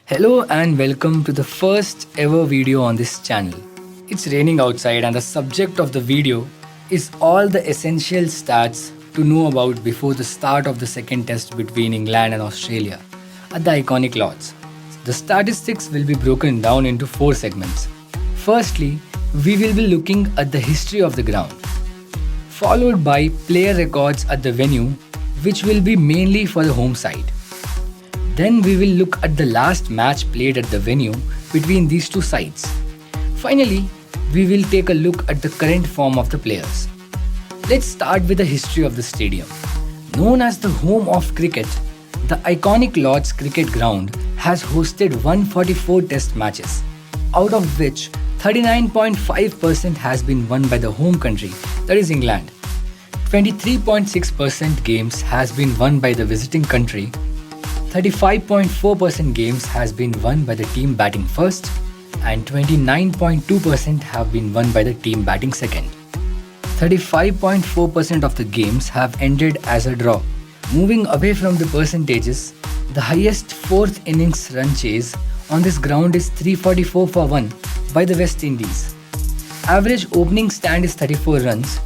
Hello and welcome to the first ever video on this channel. It's raining outside and the subject of the video is all the essential stats to know about before the start of the second test between England and Australia at the iconic Lords. The statistics will be broken down into four segments. Firstly, we will be looking at the history of the ground, followed by player records at the venue, which will be mainly for the home side. Then we will look at the last match played at the venue between these two sides. Finally, we will take a look at the current form of the players. Let's start with the history of the stadium. Known as the home of cricket, the iconic Lord's Cricket Ground has hosted 144 test matches, out of which 39.5% has been won by the home country, that is England. 23.6% games has been won by the visiting country. 35.4% games has been won by the team batting first, and 29.2% have been won by the team batting second. 35.4% of the games have ended as a draw. Moving away from the percentages, the highest fourth innings run chase on this ground is 344 for 1 by the West Indies. Average opening stand is 34 runs.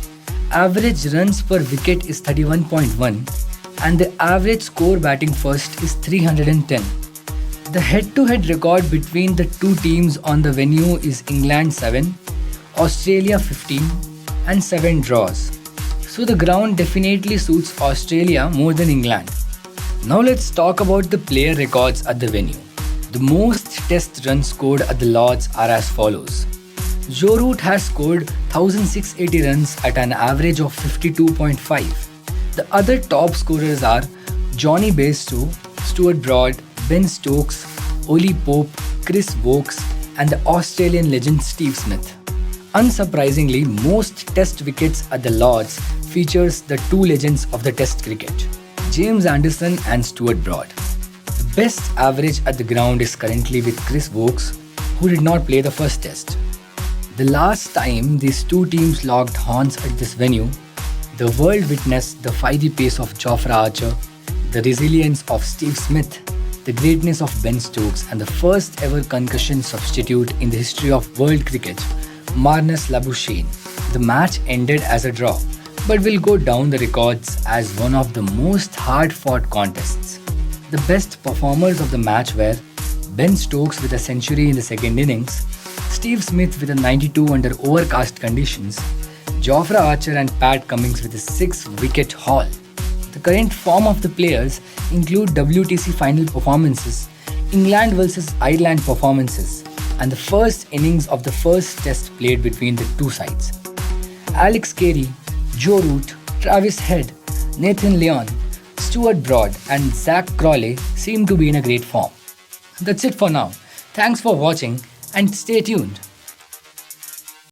Average runs per wicket is 31.1. And the average score batting first is 310. The head-to-head record between the two teams on the venue is England 7, Australia 15 and 7 draws. So the ground definitely suits Australia more than England. Now let's talk about the player records at the venue. The most test runs scored at the Lords are as follows. Joe Root has scored 1680 runs at an average of 52.5. The other top scorers are Johnny Bairstow, Stuart Broad, Ben Stokes, Ollie Pope, Chris Wokes and the Australian legend Steve Smith. Unsurprisingly, most test wickets at the Lords features the two legends of the test cricket, James Anderson and Stuart Broad. The best average at the ground is currently with Chris Wokes, who did not play the first test. The last time these two teams locked horns at this venue, the world witnessed the fiery pace of Jofra Archer, the resilience of Steve Smith, the greatness of Ben Stokes and the first ever concussion substitute in the history of world cricket, Marnus Labuschagne. The match ended as a draw, but will go down the records as one of the most hard-fought contests. The best performers of the match were Ben Stokes with a century in the second innings, Steve Smith with a 92 under overcast conditions, Jofra Archer and Pat Cummins with a 6-wicket haul. The current form of the players include WTC final performances, England vs Ireland performances, and the first innings of the first test played between the two sides. Alex Carey, Joe Root, Travis Head, Nathan Lyon, Stuart Broad and Zach Crawley seem to be in a great form. That's it for now. Thanks for watching and stay tuned.